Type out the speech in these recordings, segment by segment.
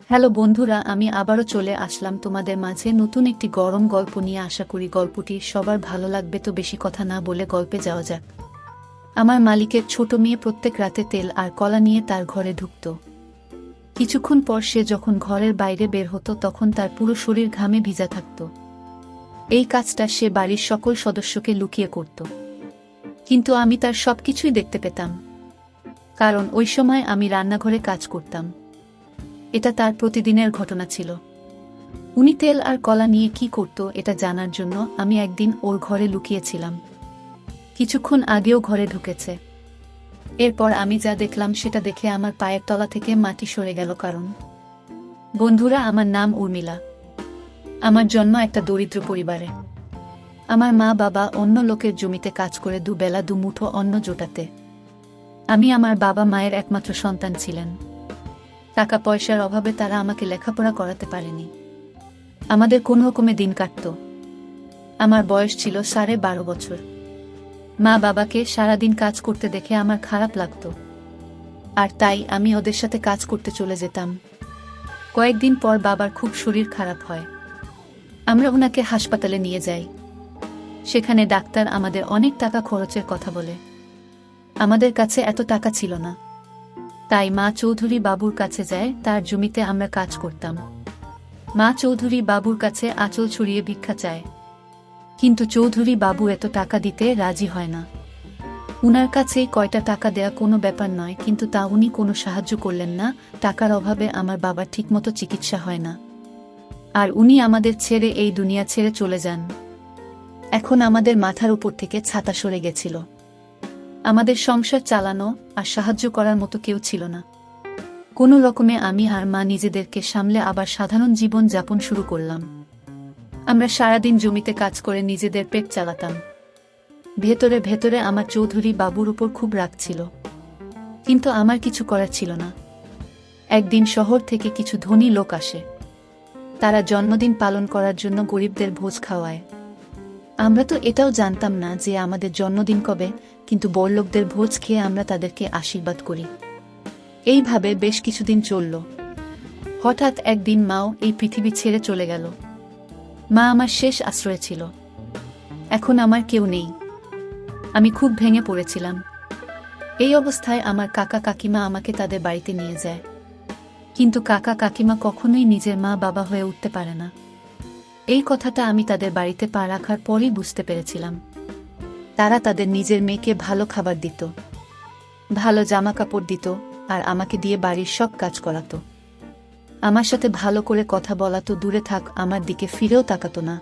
Hello বন্ধুরা, আমি আবারও চলে আসলাম তোমাদের মাঝে নতুন একটি গরম গল্প নিয়ে। আশা করি গল্পটি সবার ভালো লাগবে। তো বেশি কথা না বলে গল্পে যাওয়া যাক। আমার মালিকের ছোট মেয়ে প্রত্যেক রাতে তেল আর কলা নিয়ে তার ঘরে ঢুকত। কিছুক্ষণ পর সে যখন ঘরের বাইরে বের হতো তখন তার পুরো শরীর ঘামে ভিজা থাকত। এই কাজটা সে বাড়ির সকল সদস্যকে লুকিয়ে করত, কিন্তু আমি তার সবকিছুই দেখতে পেতাম, কারণ ওই সময় আমি রান্নাঘরে কাজ করতাম। এটা তার প্রতিদিনের ঘটনা ছিল। উনি তেল আর কলা নিয়ে কি করত এটা জানার জন্য আমি একদিন ওর ঘরে লুকিয়েছিলাম। কিছুক্ষণ আগেও ঘরে ঢুকেছে। এরপর আমি যা দেখলাম সেটা দেখে আমার পায়ের তলা থেকে মাটি সরে গেল। কারণ বন্ধুরা, আমার নাম উর্মিলা। আমার জন্ম একটা দরিদ্র পরিবারে। আমার মা বাবা অন্য লোকের জমিতে কাজ করে দুবেলা দুমুঠো অন্ন জোটাতে। আমি আমার বাবা মায়ের একমাত্র সন্তান ছিলেন। টাকা পয়সার অভাবে তারা আমাকে লেখাপড়া করাতে পারেনি। আমাদের কোনো রকমে দিন কাটত। আমার বয়স ছিল 12.5 বছর। মা বাবাকে সারাদিন কাজ করতে দেখে আমার খারাপ লাগত, আর তাই আমি ওদের সাথে কাজ করতে চলে যেতাম। কয়েকদিন পর বাবার খুব শরীর খারাপ হয়। আমরা ওনাকে হাসপাতালে নিয়ে যাই। সেখানে ডাক্তার আমাদের অনেক টাকা খরচের কথা বলে। আমাদের কাছে এত টাকা ছিল না, তাই মা চৌধুরী বাবুর কাছে যায়। তার জমিতে আমরা কাজ করতাম। মা চৌধুরী বাবুর কাছে আঁচল ছড়িয়ে ভিক্ষা চায়, কিন্তু চৌধুরী বাবু এত টাকা দিতে রাজি হয় না। উনার কাছেই কয়টা টাকা দেয়া কোনো ব্যাপার নয়, কিন্তু তা উনি কোনো সাহায্য করলেন না। টাকার অভাবে আমার বাবার ঠিকমতো চিকিৎসা হয় না, আর উনি আমাদের ছেড়ে এই দুনিয়া ছেড়ে চলে যান। এখন আমাদের মাথার উপর থেকে ছাতা সরে গেছিল। আমাদের সংসার চালানো আর সাহায্য করার মতো কেউ ছিল না। কোনো রকমে আমি আর মা নিজেদেরকে সামলে আবার সাধারণ জীবন যাপন শুরু করলাম। আমরা সারাদিন জমিতে কাজ করে নিজেদের পেট চালাতাম। ভেতরে ভেতরে আমার চৌধুরী বাবুর উপর খুব রাগ ছিল, কিন্তু আমার কিছু করার ছিল না। একদিন শহর থেকে কিছু ধনী লোক আসে। তারা জন্মদিন পালন করার জন্য গরিবদের ভোজ খাওয়ায়। আমরা তো এটাও জানতাম না যে আমাদের জন্মদিন কবে, কিন্তু বড়লোকদের ভোজ খেয়ে আমরা তাদেরকে আশীর্বাদ করি। এইভাবে বেশ কিছুদিন চলল। হঠাৎ একদিন মাও এই পৃথিবী ছেড়ে চলে গেল। মা আমার শেষ আশ্রয় ছিল। এখন আমার কেউ নেই। আমি খুব ভেঙে পড়েছিলাম। এই অবস্থায় আমার কাকা কাকিমা আমাকে তাদের বাড়িতে নিয়ে যায়, কিন্তু কাকা কাকিমা কখনোই নিজের মা বাবা হয়ে উঠতে পারে না। এই কথাটা আমি তাদের বাড়িতে পা রাখার পরই বুঝতে পেরেছিলাম। তারা তাদের নিজের মেয়েকে ভালো খাবার দিত, ভালো জামা কাপড় দিত, আর আমাকে দিয়ে বাড়ির সব কাজ করাতো। আমার সাথে ভালো করে কথা বলা তো দূরে থাক, আমার দিকে ফিরেও তাকাতো না।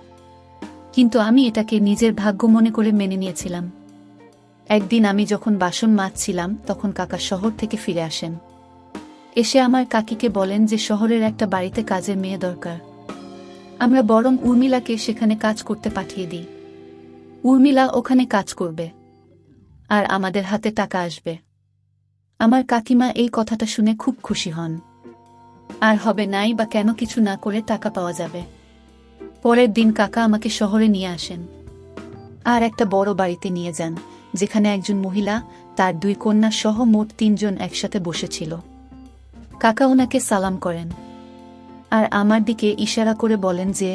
কিন্তু আমি এটাকে নিজের ভাগ্য মনে করে মেনে নিয়েছিলাম। একদিন আমি যখন বাসন মাজছিলাম তখন কাকা শহর থেকে ফিরে আসেন। এসে আমার কাকিকে বলেন যে শহরের একটা বাড়িতে কাজের মেয়ে দরকার। আমরা বরং উর্মিলাকে সেখানে কাজ করতে পাঠিয়ে দিই। উর্মিলা ওখানে কাজ করবে, আর আমাদের হাতে টাকা আসবে। আমার কাকিমা এই কথাটা শুনে খুব খুশি হন। আর হবে নাই বা কেন, কিছু না করে টাকা পাওয়া যাবে। পরের দিন কাকা আমাকে শহরে নিয়ে আসেন, আর একটা বড় বাড়িতে নিয়ে যান, যেখানে একজন মহিলা, তার 2 কন্যা সহ মোট 3 জন একসাথে বসেছিল। কাকা ওনাকে সালাম করেন, আর আমার দিকে ইশারা করে বলেন যে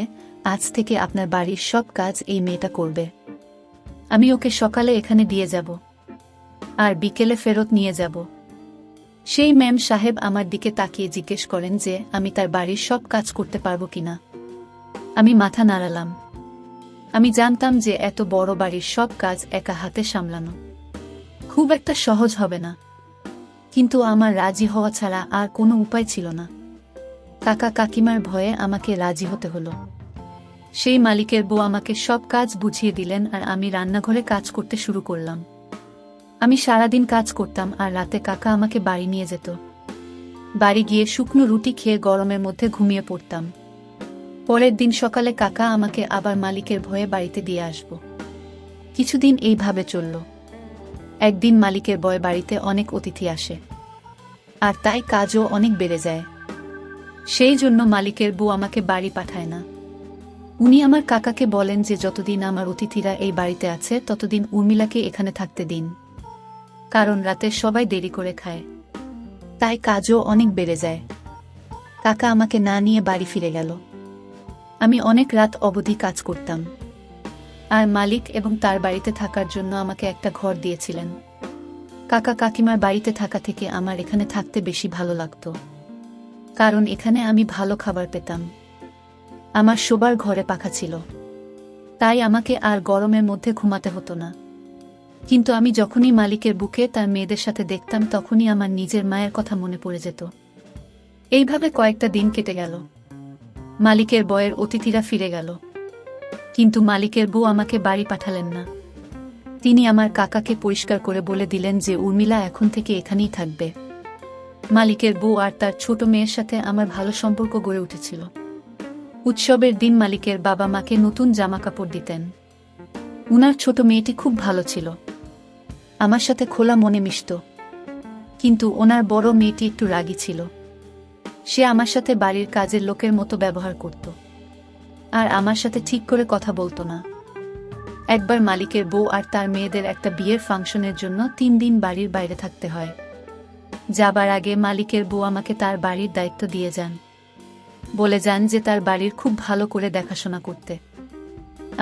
আজ থেকে আপনার বাড়ির সব কাজ এই মেয়েটা করবে। আমি ওকে সকালে এখানে দিয়ে যাব, আর বিকেলে ফেরত নিয়ে যাব। সেই ম্যাম সাহেব আমার দিকে তাকিয়ে জিজ্ঞেস করেন যে আমি তার বাড়ির সব কাজ করতে পারবো কিনা। আমি মাথা নাড়ালাম। আমি জানতাম যে এত বড় বাড়ির সব কাজ একা হাতে সামলানো খুব একটা সহজ হবে না, কিন্তু আমার রাজি হওয়া ছাড়া আর কোনো উপায় ছিল না। কাকা কাকিমার ভয়ে আমাকে রাজি হতে হলো। সেই মালিকের বউ আমাকে সব কাজ বুঝিয়ে দিলেন, আর আমি রান্নাঘরে কাজ করতে শুরু করলাম। আমি সারাদিন কাজ করতাম, আর রাতে কাকা আমাকে বাড়ি নিয়ে যেত। বাড়ি গিয়ে শুকনো রুটি খেয়ে গরমের মধ্যে ঘুমিয়ে পড়তাম। পরের দিন সকালে কাকা আমাকে আবার মালিকের ভয়ে বাড়িতে দিয়ে আসব। কিছুদিন এইভাবে চলল। একদিন মালিকের ভয়ে বাড়িতে অনেক অতিথি আসে, আর তাই কাজও অনেক বেড়ে যায়। সেই জন্য মালিকের বউ আমাকে বাড়ি পাঠায় না। উনি আমার কাকাকে বলেন যে যতদিন আমার অতিথিরা এই বাড়িতে আছে ততদিন উর্মিলাকে এখানে থাকতে দিন, কারণ রাতে সবাই দেরি করে খায়, তাই কাজও অনেক বেড়ে যায়। কাকা আমাকে না নিয়ে বাড়ি ফিরে গেল। আমি অনেক রাত অবধি কাজ করতাম। আর মালিক এবং তার বাড়িতে থাকার জন্য আমাকে একটা ঘর দিয়েছিলেন। কাকা কাকিমার বাড়িতে থাকা থেকে আমার এখানে থাকতে বেশি ভালো লাগতো, কারণ এখানে আমি ভালো খাবার পেতাম। আমার শোবার ঘরে পাখা ছিল, তাই আমাকে আর গরমের মধ্যে ঘুমাতে হতো না। কিন্তু আমি যখনই মালিকের বুকে তার মেয়েদের সাথে দেখতাম, তখনই আমার নিজের মায়ের কথা মনে পড়ে যেত। এইভাবে কয়েকটা দিন কেটে গেল। মালিকের বয়ের অতিথিরা ফিরে গেল, কিন্তু মালিকের বউ আমাকে বাড়ি পাঠালেন না। তিনি আমার কাকাকে পরিষ্কার করে বলে দিলেন যে উর্মিলা এখন থেকে এখানেই থাকবে। মালিকের বউ আর তার ছোট মেয়ের সাথে আমার ভালো সম্পর্ক গড়ে উঠেছিল। উৎসবের দিন মালিকের বাবা মাকে নতুন জামা কাপড় দিতেন। উনার ছোট মেয়েটি খুব ভালো ছিল, আমার সাথে খোলা মনে মিশত। কিন্তু ওনার বড় মেয়েটি একটু রাগী ছিল। সে আমার সাথে বাড়ির কাজের লোকের মতো ব্যবহার করত, আর আমার সাথে ঠিক করে কথা বলতো না। একবার মালিকের বউ আর তার মেয়েদের একটা বিয়ের ফাংশনের জন্য 3 দিন বাড়ির বাইরে থাকতে হয়। যাবার আগে মালিকের বউ আমাকে তার বাড়ির দায়িত্ব দিয়ে যান, বলে যান যে তার বাড়ির খুব ভালো করে দেখাশোনা করতে।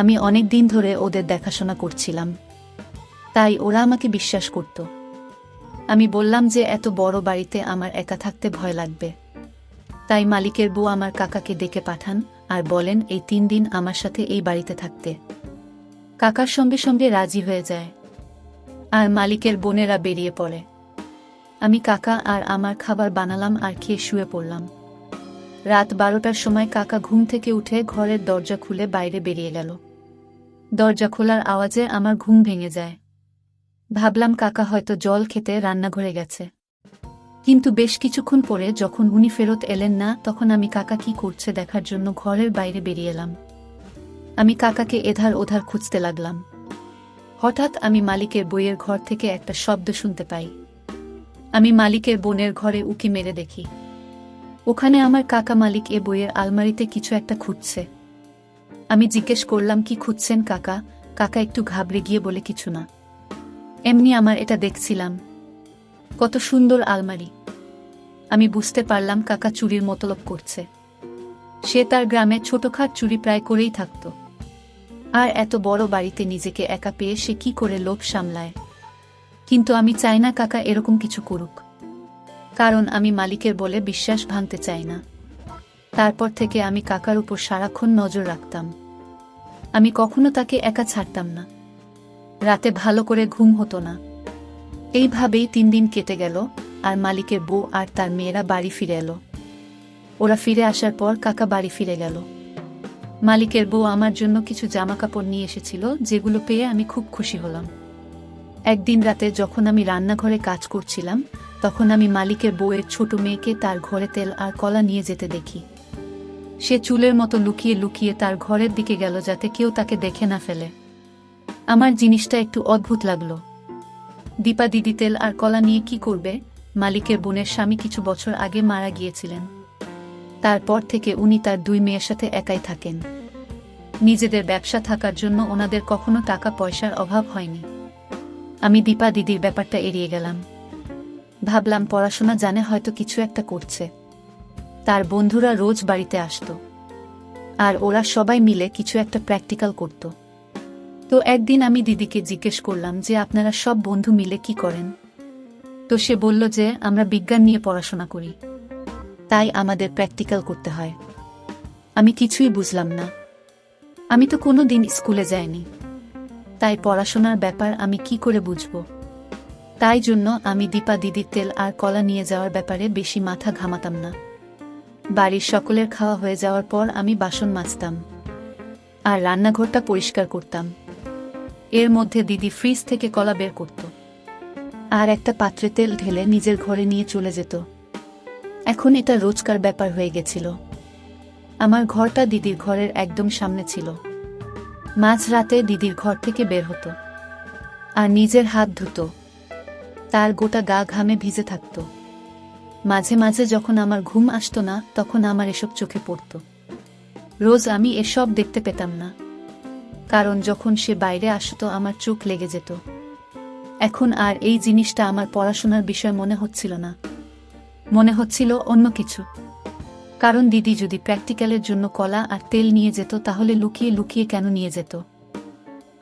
আমি অনেক দিন ধরে ওদের দেখাশোনা করছিলাম, তাই ওরা আমাকে বিশ্বাস করত। আমি বললাম যে এত বড় বাড়িতে আমার একা থাকতে ভয় লাগবে। তাই মালিকের বউ আমার কাকাকে ডেকে পাঠান আর বলেন এই 3 দিন আমার সাথে এই বাড়িতে থাকতে। কাকার সঙ্গে সঙ্গে রাজি হয়ে যায়, আর মালিকের বোনেরা বেরিয়ে পড়ে। আমি কাকা আর আমার খাবার বানালাম আর খেয়ে শুয়ে পড়লাম। রাত 12টার সময় কাকা ঘুম থেকে উঠে ঘরের দরজা খুলে বাইরে বেরিয়ে গেল। দরজা খোলার আওয়াজে আমার ঘুম ভেঙে যায়। ভাবলাম কাকা হয়তো জল খেতে রান্নাঘরে গেছে। কিন্তু বেশ কিছুক্ষণ পরে যখন উনি ফেরত এলেন না, তখন আমি কাকা কি করছে দেখার জন্য ঘরের বাইরে বেরিয়ে এলাম। আমি কাকাকে এধার ওধার খুঁজতে লাগলাম। হঠাৎ আমি মালিকের বইয়ের ঘর থেকে একটা শব্দ শুনতে পাই। আমি মালিকের বোনের ঘরে উকি মেরে দেখি, ওখানে আমার কাকা মালিক এ বইয়ের আলমারিতে কিছু একটা খুঁজছে। আমি জিজ্ঞেস করলাম কি খুঁজছেন কাকা? কাকা একটু ঘাবড়ে গিয়ে বলে কিছু না, এমনি আমার এটা দেখছিলাম। কত সুন্দর আলমারি। আমি বুঝতে পারলাম কাকা চুরির মতলব করছে। সে তার গ্রামে ছোটখাট চুরি প্রায় করেই থাকত, আর এত বড় বাড়িতে নিজেকে একা পেয়ে সে কি করে লোভ সামলায়। কিন্তু আমি চাই না কাকা এরকম কিছু করুক, কারণ আমি মালিকের বলে বিশ্বাস ভাঙতে চাই না। তারপর থেকে আমি কাকার উপর সারাক্ষণ নজর রাখতাম। আমি কখনো তাকে একা ছাড়তাম না। রাতে ভালো করে ঘুম হতো না। এইভাবেই 3 দিন কেটে গেল, আর মালিকের বউ আর তার মেয়েরা বাড়ি ফিরে এলো। ওরা ফিরে আসার পর কাকা বাড়ি ফিরে গেল। মালিকের বউ আমার জন্য কিছু জামাকাপড় নিয়ে এসেছিল, যেগুলো পেয়ে আমি খুব খুশি হলাম। একদিন রাতে যখন আমি রান্নাঘরে কাজ করছিলাম, তখন আমি মালিকের বউয়ের ছোট মেয়েকে তার ঘরে তেল আর কলা নিয়ে যেতে দেখি। সে চুলের মতো লুকিয়ে লুকিয়ে তার ঘরের দিকে গেল, যাতে কেউ তাকে দেখে না ফেলে। আমার জিনিসটা একটু অদ্ভুত লাগলো। দীপা দিদি তেল আর কলা নিয়ে কি করবে? মালিকের বোনের স্বামী কিছু বছর আগে মারা গিয়েছিলেন। তারপর থেকে উনি তার 2 মেয়ের সাথে একাই থাকেন। নিজেদের ব্যবসা থাকার জন্য ওনাদের কখনো টাকা পয়সার অভাব হয়নি। আমি দীপা দিদির ব্যাপারটা এড়িয়ে গেলাম। ভাবলাম পড়াশোনা জানে, হয়তো কিছু একটা করছে। তার বন্ধুরা রোজ বাড়িতে আসতো, আর ওরা সবাই মিলে কিছু একটা প্র্যাকটিক্যাল করত। তো একদিন আমি দিদিকে জিজ্ঞেস করলাম যে আপনারা সব বন্ধু মিলে কি করেন? তো সে বলল যে আমরা বিজ্ঞান নিয়ে পড়াশোনা করি, তাই আমাদের প্র্যাকটিক্যাল করতে হয়। আমি কিছুই বুঝলাম না। আমি তো কোনো দিন স্কুলে যাইনি, তাই পড়াশোনার ব্যাপার আমি কি করে বুঝব? তাই জন্য আমি দীপা দিদির তেল আর কলা নিয়ে যাওয়ার ব্যাপারে বেশি মাথা ঘামাতাম না। বাড়ির সকলের খাওয়া হয়ে যাওয়ার পর আমি বাসন মাজতাম আর রান্নাঘরটা পরিষ্কার করতাম। এর মধ্যে দিদি ফ্রিজ থেকে কলা বের করত আর একটা পাত্রে তেল ঢেলে নিজের ঘরে নিয়ে চলে যেত। এখন এটা রোজকার ব্যাপার হয়ে গেছিল। আমার ঘরটা দিদির ঘরের একদম সামনে ছিল। মাঝরাতে দিদির ঘর থেকে বের হতো আর নিজের হাত ধুত। তার গোটা গা ঘামে ভিজে থাকত। মাঝে মাঝে যখন আমার ঘুম আসতো না, তখন আমার এসব চোখে পড়ত। রোজ আমি এসব দেখতে পেতাম না, কারণ যখন সে বাইরে আসতো আমার চোখ লেগে যেত। এখন আর এই জিনিসটা আমার পড়াশোনার বিষয় মনে হচ্ছিল না, মনে হচ্ছিল অন্য কিছু। কারণ দিদি যদি প্র্যাকটিক্যালের জন্য কলা আর তেল নিয়ে যেত তাহলে লুকিয়ে লুকিয়ে কেন নিয়ে যেত,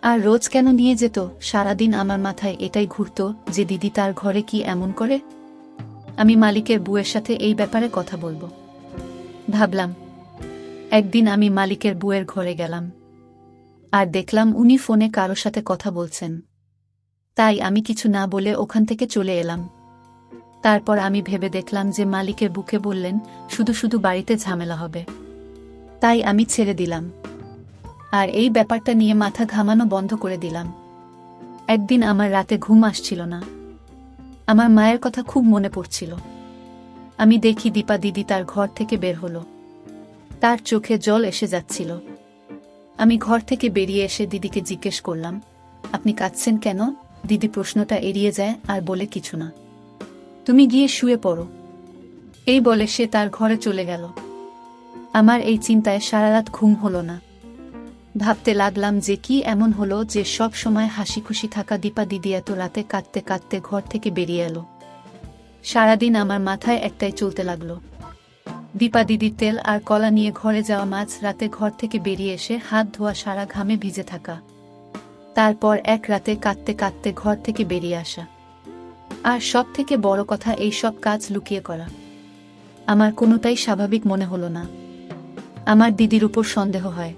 আর রোজ কেন নিয়ে যেত? সারাদিন আমার মাথায় এটাই ঘুরত যে দিদি তার ঘরে কি এমন করে। আমি মালিকের বুয়ের সাথে এই ব্যাপারে কথা বলবো ভাবলাম। একদিন আমি মালিকের বুয়ের ঘরে গেলাম আর দেখলাম উনি ফোনে কারো সাথে কথা বলছেন। তাই আমি কিছু না বলে ওখান থেকে চলে এলাম। তারপর আমি ভেবে দেখলাম যে মালিকের বুকে বললেন শুধু শুধু বাড়িতে ঝামেলা হবে, তাই আমি ছেড়ে দিলাম আর এই ব্যাপারটা নিয়ে মাথা ঘামানো বন্ধ করে দিলাম। একদিন আমার রাতে ঘুম আসছিল না, আমার মায়ের কথা খুব মনে পড়ছিল। আমি দেখি দীপা দিদি তার ঘর থেকে বের হলো, তার চোখে জল এসে যাচ্ছিল। আমি ঘর থেকে বেরিয়ে এসে দিদিকে জিজ্ঞেস করলাম, আপনি কাঁদছেন কেন? দিদি প্রশ্নটা এড়িয়ে যায় আর বলে, কিছু না, তুমি গিয়ে শুয়ে পড়ো। এই বলে সে তার ঘরে চলে গেল। আমার এই চিন্তায় সারা রাত ঘুম হলো না। ভাবতে লাগলাম যে কি এমন হলো যে সব সময় হাসি খুশি থাকা দীপা দিদি এত রাতে কাঁদতে কাঁদতে ঘর থেকে বেরিয়ে এলো। সারাদিন আমার মাথায় একটাই চলতে লাগলো, দীপা দিদির তেল আর কলা নিয়ে ঘরে যাওয়া, মাঝ রাতে ঘর থেকে বেরিয়ে এসে হাত ধোয়া, সারা ঘামে ভিজে থাকা, তারপর এক রাতে কাঁদতে কাঁদতে ঘর থেকে বেরিয়ে আসা, আর সব থেকে বড় কথা এই সব কাজ লুকিয়ে করা। আমার কোনোটাই স্বাভাবিক মনে হলো না। আমার দিদির উপর সন্দেহ হয়,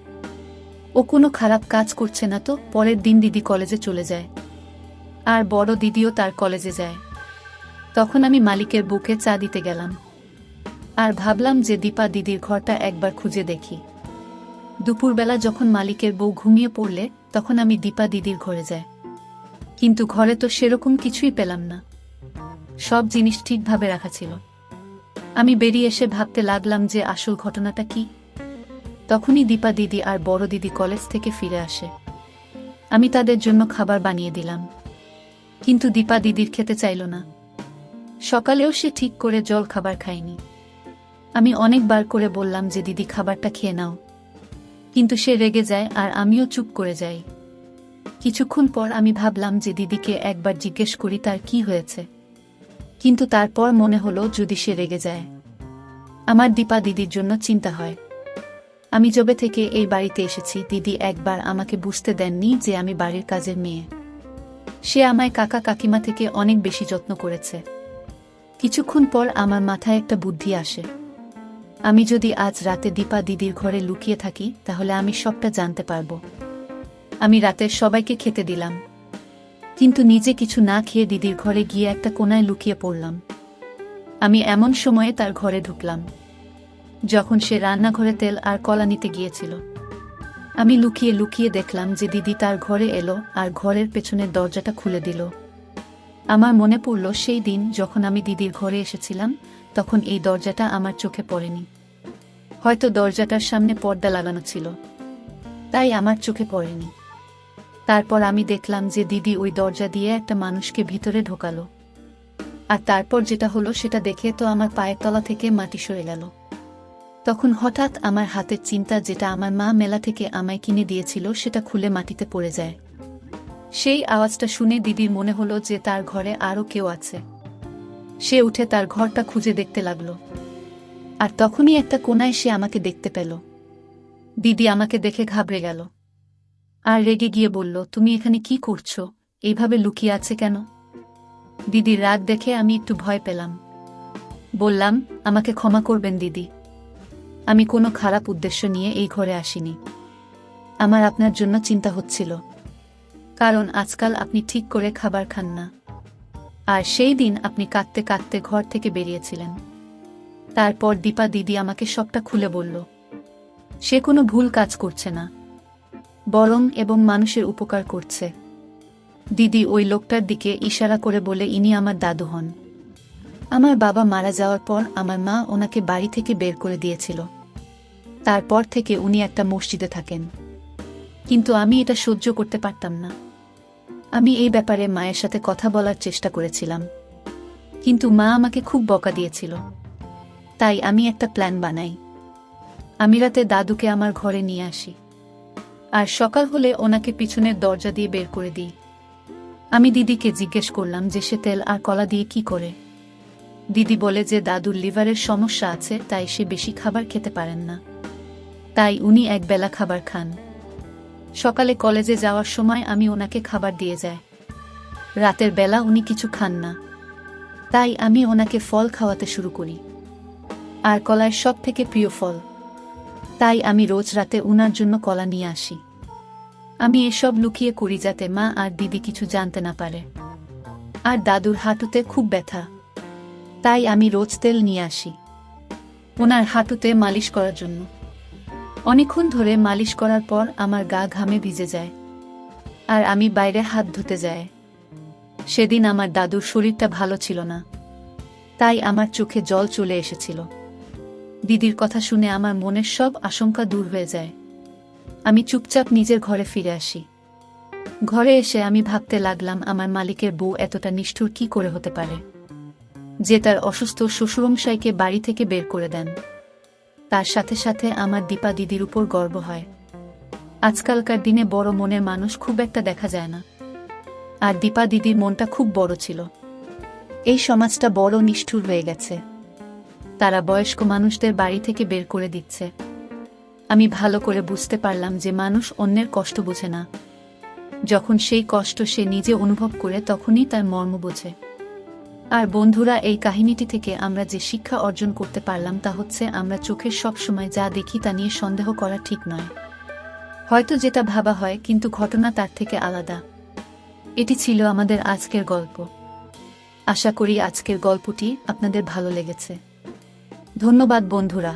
ও কোনো খারাপ কাজ করছে না তো। পরের দিন দিদি কলেজে চলে যায় আর বড় দিদিও তার কলেজে যায়। তখন আমি মালিকের বুকে চা দিতে গেলাম আর ভাবলাম যে দীপা দিদির ঘরটা একবার খুঁজে দেখি। দুপুরবেলা যখন মালিকের বউ ঘুমিয়ে পড়লে তখন আমি দীপা দিদির ঘরে যাই, কিন্তু ঘরে তো সেরকম কিছুই পেলাম না, সব জিনিস ঠিকভাবে রাখা ছিল। আমি বেরিয়ে এসে ভাবতে লাগলাম যে আসল ঘটনাটা কি। তখনই দীপা দিদি আর বড় দিদি কলেজ থেকে ফিরে আসে। আমি তাদের জন্য খাবার বানিয়ে দিলাম, কিন্তু দীপা দিদির খেতে চাইল না। সকালেও সে ঠিক করে জল খাবার খায়নি। আমি অনেকবার করে বললাম যে দিদি খাবারটা খেয়ে নাও, কিন্তু সে রেগে যায় আর আমিও চুপ করে যাই। কিছুক্ষণ পর আমি ভাবলাম যে দিদিকে একবার জিজ্ঞেস করি তার কি হয়েছে, কিন্তু তারপর মনে হলো যদি সে রেগে যায়, আমার দীপা দিদির জন্য চিন্তা হয়। আমি যবে থেকে এই বাড়িতে এসেছি দিদি একবার আমাকে বুঝতে দেননি যে আমি বাড়ির কাজের মেয়ে। সে আমায় কাকা কাকিমা থেকে অনেক বেশি যত্ন করেছে। কিছুক্ষণ পর আমার মাথায় একটা বুদ্ধি আসে, আমি যদি আজ রাতে দীপা দিদির ঘরে লুকিয়ে থাকি তাহলে আমি সবটা জানতে পারবো। আমি রাতে সবাইকে খেতে দিলাম, কিন্তু নিজে কিছু না খেয়ে দিদির ঘরে গিয়ে একটা কোনায় লুকিয়ে পড়লাম। আমি এমন সময়ে তার ঘরে ঢুকলাম যখন সে রান্নাঘরে তেল আর কলা নিতে গিয়েছিল। আমি লুকিয়ে লুকিয়ে দেখলাম যে দিদি তার ঘরে এলো আর ঘরের পেছনের দরজাটা খুলে দিল। আমার মনে পড়ল সেই দিন যখন আমি দিদির ঘরে এসেছিলাম, তখন এই দরজাটা আমার চোখে পড়েনি। হয়তো দরজাটার সামনে পর্দা লাগানো ছিল, তাই আমার চোখে পড়েনি। তারপর আমি দেখলাম যে দিদি ওই দরজা দিয়ে একটা মানুষকে ভিতরে ঢোকালো, আর তারপর যেটা হলো সেটা দেখে তো আমার পায়ের তলা থেকে মাটি সরে গেল। তখন হঠাৎ আমার হাতের চিন্তা, যেটা আমার মা মেলা থেকে আমায় কিনে দিয়েছিল, সেটা খুলে মাটিতে পড়ে যায়। সেই আওয়াজটা শুনে দিদির মনে হলো যে তার ঘরে আরও কেউ আছে। সে উঠে তার ঘরটা খুঁজে দেখতে লাগলো, আর তখনই একটা কোনায় সে আমাকে দেখতে পেল। দিদি আমাকে দেখে ঘাবড়ে গেল আর রেগে গিয়ে বলল, তুমি এখানে কি করছো? এইভাবে লুকিয়ে আছে কেন? দিদির রাগ দেখে আমি একটু ভয় পেলাম। বললাম, আমাকে ক্ষমা করবেন দিদি, আমি কোনো খারাপ উদ্দেশ্য নিয়ে এই ঘরে আসিনি। আমার আপনার জন্য চিন্তা হচ্ছিল, কারণ আজকাল আপনি ঠিক করে খাবার খান না, আর সেই দিন আপনি কাঁদতে কাঁদতে ঘর থেকে বেরিয়েছিলেন। তারপর দীপা দিদি আমাকে সবটা খুলে বলল। সে কোনো ভুল কাজ করছে না, বরং এবং মানুষের উপকার করছে। দিদি ওই লোকটার দিকে ইশারা করে বলে, ইনি আমার দাদু হন। আমার বাবা মারা যাওয়ার পর আমার মা ওনাকে বাড়ি থেকে বের করে দিয়েছিল। তারপর থেকে উনি একটা মসজিদে থাকেন, কিন্তু আমি এটা সহ্য করতে পারতাম না। আমি এই ব্যাপারে মায়ের সাথে কথা বলার চেষ্টা করেছিলাম, কিন্তু মা আমাকে খুব বকা দিয়েছিল। তাই আমি একটা প্ল্যান বানাই। আমি রাতে দাদুকে আমার ঘরে নিয়ে আসি, আর সকাল হলে ওনাকে পিছনের দরজা দিয়ে বের করে দিই। আমি দিদিকে জিজ্ঞেস করলাম যে সে তেল আর কলা দিয়ে কি করে। দিদি বলে যে দাদুর লিভারের সমস্যা আছে, তাই সে বেশি খাবার খেতে পারেন না, তাই উনি একবেলা খাবার খান। সকালে কলেজে যাওয়ার সময় আমি ওনাকে খাবার দিয়ে যাই। রাতের বেলা উনি কিছু খান না, তাই আমি ওনাকে ফল খাওয়াতে শুরু করি। আর কলায় সব থেকে প্রিয় ফল, তাই আমি রোজ রাতে উনার জন্য কলা নিয়ে আসি। আমি এসব লুকিয়ে করি যাতে মা আর দিদি কিছু জানতে না পারে। আর দাদুর হাঁটুতে খুব ব্যথা, তাই আমি রোজ তেল নিয়ে আসি ওনার হাঁটুতে মালিশ করার জন্য। অনেকক্ষণ ধরে মালিশ করার পর আমার গা ঘামে ভিজে যায়, আর আমি বাইরে হাত ধুতে যাই। সেদিন আমার দাদুর শরীরটা ভালো ছিল না, তাই আমার চোখে জল চলে এসেছিল। দিদির কথা শুনে আমার মনের সব আশঙ্কা দূর হয়ে যায়। আমি চুপচাপ নিজের ঘরে ফিরে আসি। ঘরে এসে আমি ভাবতে লাগলাম, আমার মালিকের বউ এতটা নিষ্ঠুর কি করে হতে পারে, যে তার অসুস্থ শ্বশুরমশাইকে বাড়ি থেকে বের করে দেন। তার সাথে সাথে আমার দীপা দিদির উপর গর্ব হয়। আজকালকার দিনে বড় মনের মানুষ খুব একটা দেখা যায় না, আর দীপা দিদির মনটা খুব বড় ছিল। এই সমাজটা বড় নিষ্ঠুর হয়ে গেছে, তারা বয়স্ক মানুষদের বাড়ি থেকে বের করে দিচ্ছে। আমি ভালো করে বুঝতে পারলাম যে মানুষ অন্যের কষ্ট বোঝে না, যখন সেই কষ্ট সে নিজে অনুভব করে তখনই তার মর্ম বোঝে। আর বন্ধুরা, এই কাহিনীটি থেকে আমরা যে শিক্ষা অর্জন করতে পারলাম তা হচ্ছে, আমরা চোখের সব সময় যা দেখি তা নিয়ে সন্দেহ করা ঠিক নয়। হয়তো যেটা ভাবা হয়, কিন্তু ঘটনা তার থেকে আলাদা। এটি ছিল আমাদের আজকের গল্প। আশা করি আজকের গল্পটি আপনাদের ভালো লেগেছে। ধন্যবাদ বন্ধুরা।